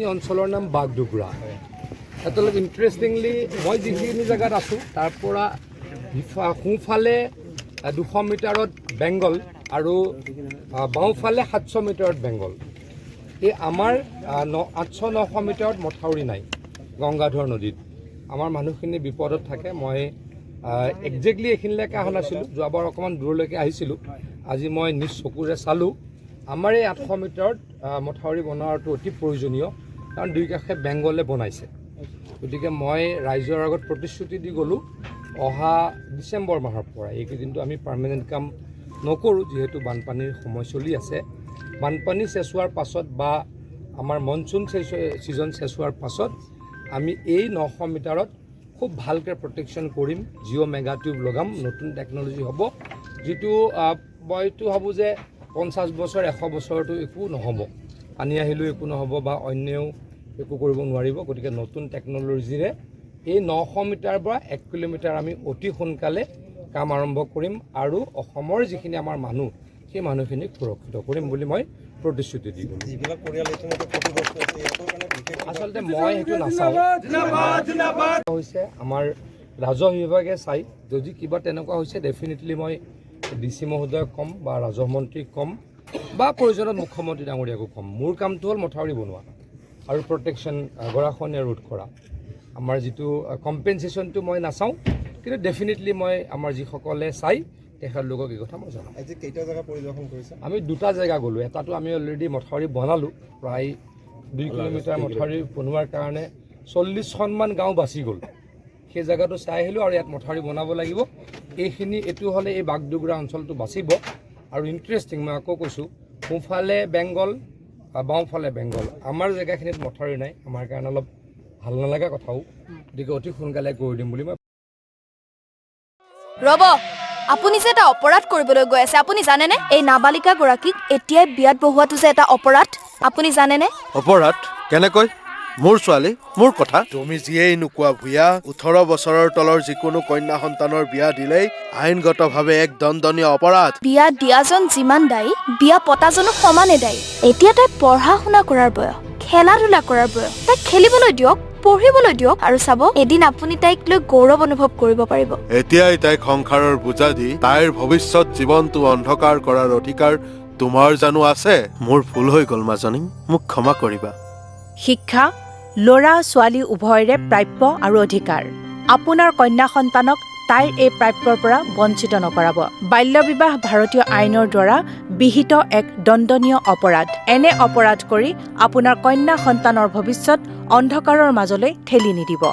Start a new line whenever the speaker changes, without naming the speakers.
এই অঞ্চলৰ নাম বাগডোগৰা। এটা অলপ ইণ্টাৰেষ্টিংলি মই যিখিনি জেগাত আছোঁ তাৰ পৰা সোঁফালে 200 মিটাৰত বেংগল আৰু বাওঁফালে 700 মিটাৰত বেংগল। এই আমাৰ 800-900 মিটাৰত মথাউৰি নাই গংগাধৰ নদীত। আমাৰ মানুহখিনি বিপদত থাকে। মই একজেক্টলি এইখিনিলৈকে অহা নাছিলোঁ, যোৱাবাৰ অকণমান দূৰলৈকে আহিছিলোঁ। আজি মই নিজ চকুৰে চালোঁ। আমাৰ এই 800 মিটাৰত মথাউৰি বনোৱাটো অতি প্ৰয়োজনীয়, কাৰণ দুই কাষে বেংগলে বনাইছে। গতিকে মই ৰাইজৰ আগত প্ৰতিশ্ৰুতি দি গ'লোঁ, অহা ডিচেম্বৰ মাহৰ পৰা এইকেইদিনটো আমি পাৰ্মানেণ্ট কাম নকৰোঁ, যিহেতু বানপানীৰ সময় চলি আছে। বানপানী চেচ হোৱাৰ পাছত বা আমাৰ মনচুন ছিজন চেচ হোৱাৰ পাছত আমি এই 900 মিটাৰত খুব ভালকৈ প্ৰটেকশ্যন কৰিম। জিঅ' মেগা টিউব লগাম, নতুন টেকন'লজি হ'ব, যিটো মইতো ভাবোঁ যে 50 বছৰ 100 বছৰতো একো নহ'ব, পানী আহিলেও একো নহ'ব বা অন্যও একো কৰিব নোৱাৰিব। গতিকে নতুন টেকন'লজিৰে এই 900 মিটাৰৰ পৰা 1 কিলোমিটাৰ আমি অতি সোনকালে কাম আৰম্ভ কৰিম আৰু অসমৰ যিখিনি আমাৰ মানুহ সেই মানুহখিনিক সুৰক্ষিত কৰিম বুলি মই প্ৰতিশ্ৰুতি দি গ'লোঁ। আচলতে মই সেইটো নাচাওঁ, হৈছে আমাৰ ৰাজহ বিভাগে চাই, যদি কিবা তেনেকুৱা হৈছে ডেফিনেটলি মই DC মহোদয়ক ক'ম বা ৰাজহ মন্ত্ৰীক ক'ম বা প্ৰয়োজনত মুখ্যমন্ত্ৰী ডাঙৰীয়াকো ক'ম। মোৰ কামটো হ'ল মথাউৰি বনোৱা আৰু প্ৰটেকশ্যন, গৰাখহনীয়া ৰোধ কৰা। আমাৰ যিটো কম্পেনচেশ্যনটো মই নাচাওঁ, কিন্তু ডেফিনেটলি মই আমাৰ যিসকলে চাই তেখেতলোকক এই কথা মই জনাম।
আজি কেইটা জেগা পৰিদৰ্শন কৰিছে?
আমি 2টা জেগা গ'লোঁ। এটাতো আমি অলৰেডি মথাউৰি বনালোঁ, প্ৰায় 2 কিলোমিটাৰ মথাউৰি বনোৱাৰ কাৰণে 40খনমান গাঁও বাচি গ'ল। সেই জেগাটো চাই আহিলোঁ আৰু ইয়াত মথাউৰি বনাব লাগিব। এইটো হ'লে এই বাগডোগৰা অঞ্চলটো বাচিব। আৰু ইণ্টাৰেষ্টিং, মই আকৌ কৈছোঁ, সোঁফালে বেংগল, বাওঁফালে বেংগল। আমাৰ জেগাখিনিত মথাউৰি নাই, আমাৰ কাৰণে অলপ ভাল নালাগা কথাও। গতিকে অতি সোনকালে কৰি দিম বুলি মই।
ৰ'ব, আপুনি যে এটা অপৰাধ কৰিবলৈ গৈ আছে, আপুনি জানেনে? এই নাবালিকা গৰাকীক এতিয়াই বিয়াত বহোৱাটো যে এটা অপৰাধ, আপুনি জানেনে?
অপৰাধ কেনেকৈ? মোৰ ছোৱালী, মোৰ কথা। তুমি যিয়েই নোকোৱা ভূঞা, 18 বছৰৰ তলৰ যিকোনো কন্যা সন্তানৰ বিয়া দিলেই আইনগতভাৱে এক দণ্ডনীয় অপৰাধ।
বিয়া দিয়াজন যিমান দায়ী, বিয়া পতাজনো সমানে দায়ী। এতিয়া তাই পঢ়া শুনা কৰাৰ বয়স, খেলা ধূলা কৰাৰ বয়স। তাইক খেলিবলৈ দিয়ক, পঢ়িবলৈ দিয়ক, আৰু চাব এদিন আপুনি তাইক লৈ গৌৰৱ অনুভৱ কৰিব পাৰিব।
এতিয়াই তাইক সংসাৰৰ বোজা দি তাইৰ ভৱিষ্যত জীৱনটো অন্ধকাৰ কৰাৰ অধিকাৰ তোমাৰ জানো আছে? মোৰ ভুল হৈ গ'ল মাজনী, মোক ক্ষমা কৰিবা।
শিক্ষা ল'ৰা ছোৱালী উভয়ৰে প্ৰাপ্য আৰু অধিকাৰ। আপোনাৰ কন্যা সন্তানক তাইৰ এই প্ৰাপ্যৰ পৰা বঞ্চিত নকৰাব। বাল্য বিবাহ ভাৰতীয় আইনৰ দ্বাৰা বিহিত এক দণ্ডনীয় অপৰাধ। এনে অপৰাধ কৰি আপোনাৰ কন্যা সন্তানৰ ভৱিষ্যত অন্ধকাৰৰ মাজলৈ ঠেলি নিদিব।